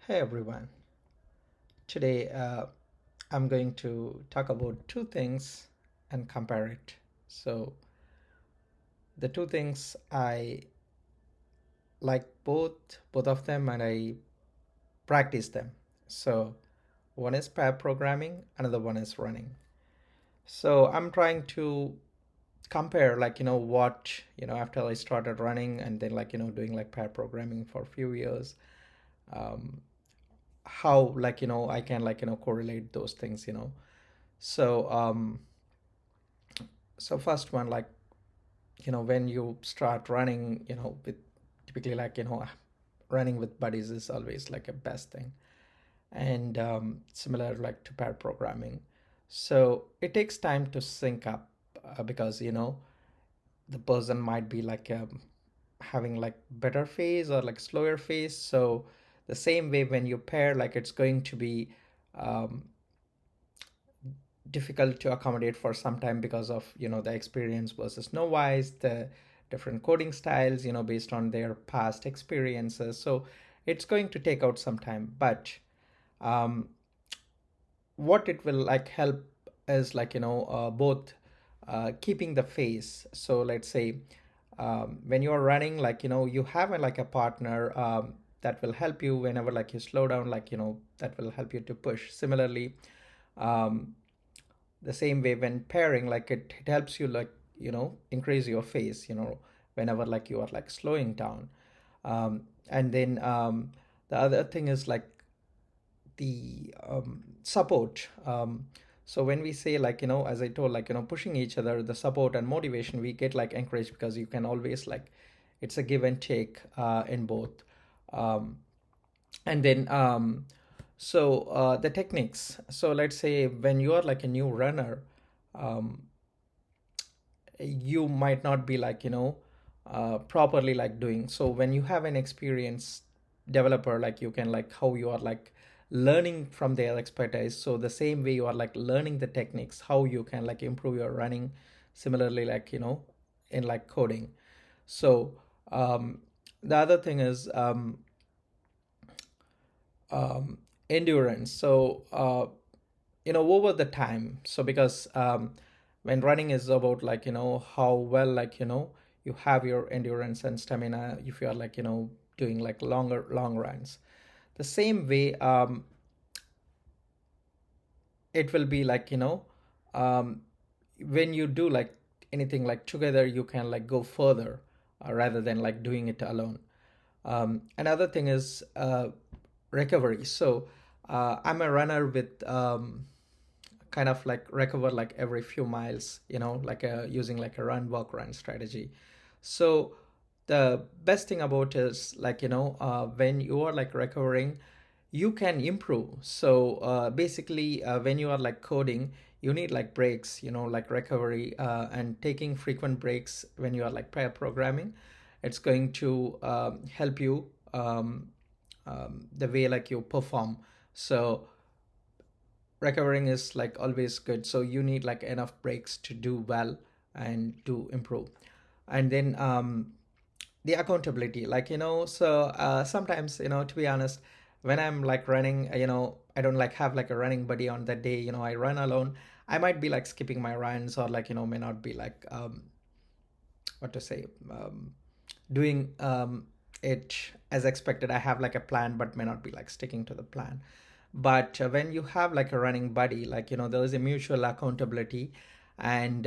Hey everyone. Today I'm going to talk about two things and compare it. So, the two things I like both of them, and I practice them. So, one is pair programming, another one is running. So, I'm trying to compare what, after I started running and then doing like pair programming for a few years, um, how I can correlate those things. So, first one, when you start running, with typically running with buddies is always like a best thing. And similar like to pair programming. So it takes time to sync up, because the person might be having like better phase or like slower phase. So the same way when you pair, like it's going to be um, difficult to accommodate for some time because of the experience versus novice, the different coding styles, based on their past experiences. So it's going to take out some time, but um, what it will like help is both keeping the phase. So let's say when you're running, you have like a partner that will help you whenever like you slow down, that will help you to push. Similarly, um, the same way when pairing, it helps you increase your phase, whenever like you are like slowing down. And then the other thing is like the support. So when we say as I told, pushing each other, the support and motivation, we get like encouraged because you can always like, it's a give and take in both. um, and then the techniques. So let's say when you are like a new runner, um, you might not be properly like doing. So when you have an experienced developer, like you can like how you are like learning from their expertise. So the same way you are like learning the techniques, how you can like improve your running. Similarly, in like coding. So um, the other thing is um, endurance. So over the time. So because when running is about how well you have your endurance and stamina, if you are doing like long runs. The same way, it will be um, when you do like anything like together, you can like go further, rather than like doing it alone. Another thing is recovery. So I'm a runner with kind of like recover like every few miles, using like a run walk run strategy. So the best thing about is when you are like recovering, you can improve. So basically when you are like coding, you need like breaks, like recovery, and taking frequent breaks when you are like pair programming. It's going to help you, the way like you perform. So recovering is like always good. So you need like enough breaks to do well and to improve. And then the accountability, sometimes, to be honest, when I'm like running, I don't like have like a running buddy on that day. I run alone. I might be like skipping my runs, or may not be like what to say, doing it as expected. I have like a plan but may not be like sticking to the plan. But when you have like a running buddy, there is a mutual accountability, and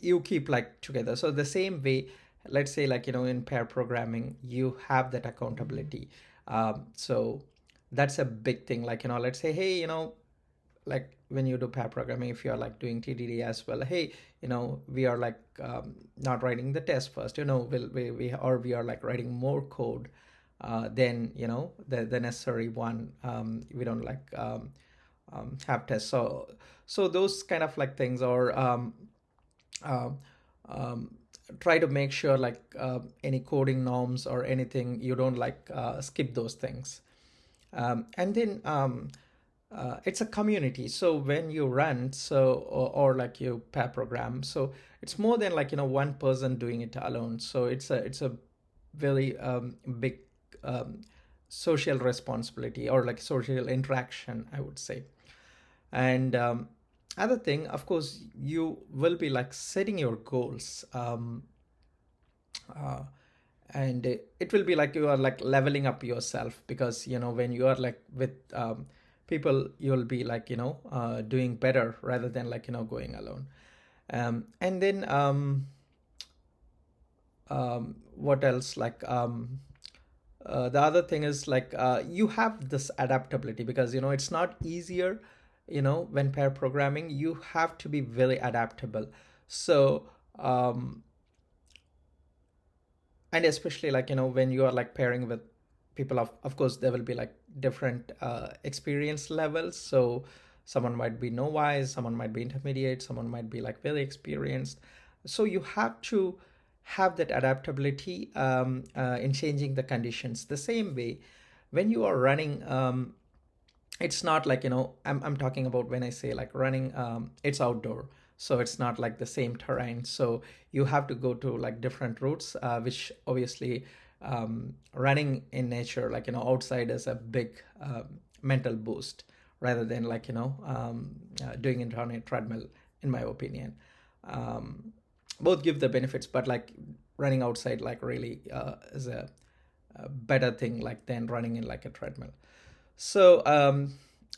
you keep like together. So the same way, let's say in pair programming, you have that accountability. So that's a big thing. Let's say, hey, like when you do pair programming, if you're like doing TDD as well, hey, we are like not writing the test first, we are like writing more code than the necessary one. We don't like have tests. So those kind of like things, or um, um, try to make sure any coding norms or anything, you don't skip those things. And then it's a community. So when you run, or like you pair program, so it's more than one person doing it alone. So it's a very big um, social responsibility or like social interaction, I would say. And other thing, of course, you will be like setting your goals, uh, and it will be like you are like leveling up yourself, because when you are like with people, you'll be like doing better rather than like going alone. And then what else, like the other thing is like you have this adaptability, because it's not easier, when pair programming you have to be very adaptable. So and especially like when you are like pairing with people, of course there will be like different experience levels. So someone might be novice, someone might be intermediate, someone might be like very experienced. So you have to have that adaptability in changing the conditions. The same way when you are running, it's not like I'm talking about when I say like running, it's outdoor, so it's not like the same terrain. So you have to go to like different routes, which obviously running in nature, like outside, is a big mental boost rather than like doing it on a treadmill, in my opinion. Both give the benefits, but like running outside like really is a better thing like than running in like a treadmill. So,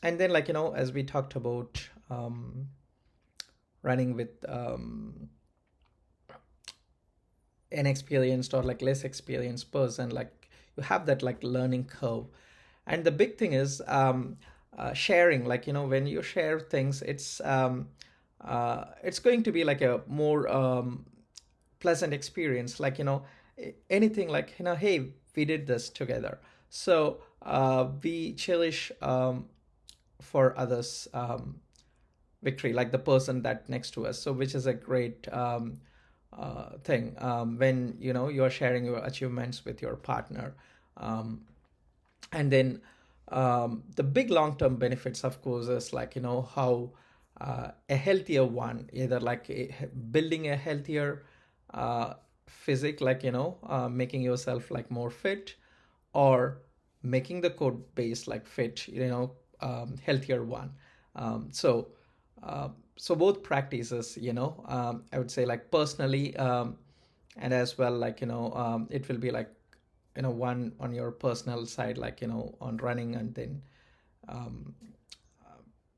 and then like as we talked about, running with inexperienced or like less experienced person, like you have that like learning curve. And the big thing is sharing, like when you share things, it's going to be like a more pleasant experience, like anything like hey, we did this together. So we cherish for others victory, like the person that next to us, so which is a great thing when you're sharing your achievements with your partner. um, and then the big long-term benefits, of course, is like how a healthier one, either like building a healthier physique, like making yourself like more fit, or making the code base like fit, healthier one. So so both practices, I would say, like personally, and as well, like it will be like one on your personal side, like on running, and then um,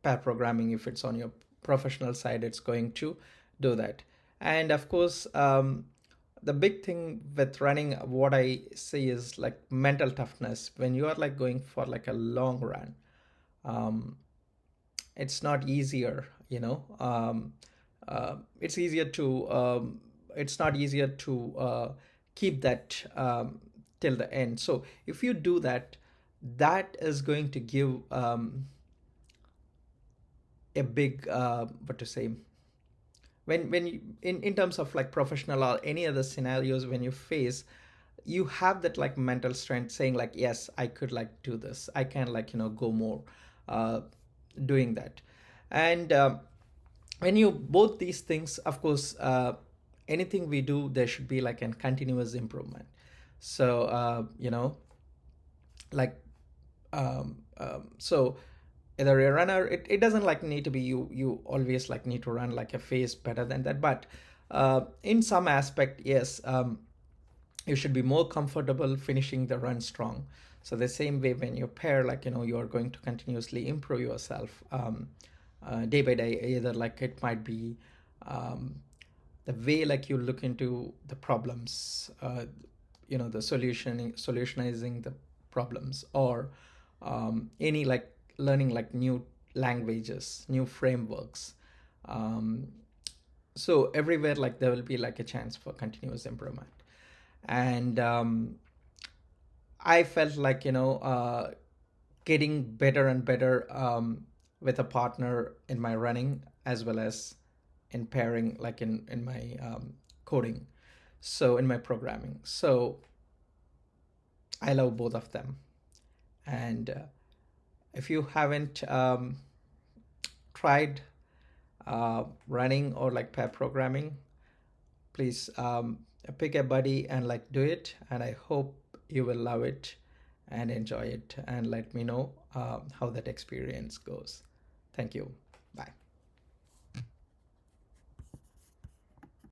pair programming, if it's on your professional side, it's going to do that. And of course, the big thing with running, what I see is like mental toughness. When you are like going for like a long run, um, it's not easier, it's easier to it's not easier to keep that till the end. So if you do that, that is going to give a big what to say, when you, in terms of like professional or any other scenarios, when you face, you have that like mental strength saying like, yes, I could like do this, I can like go more uh, doing that. And when you both these things, of course, anything we do, there should be like a continuous improvement. So like so either a runner, it doesn't like need to be you always like need to run like a phase better than that, but in some aspect, yes, you should be more comfortable finishing the run strong. So the same way, when you pair, like you are going to continuously improve yourself day by day. Either like it might be um, the way like you look into the problems, the solutionizing the problems, or any like learning like new languages, new frameworks. um, so everywhere, like there will be like a chance for continuous improvement. And I felt like getting better and better with a partner in my running, as well as in pairing, like in my coding, so in my programming. So I love both of them. And if you haven't tried running or like pair programming, please pick a buddy and like do it, and I hope you will love it. and enjoy it, and let me know how that experience goes. Thank you. Bye.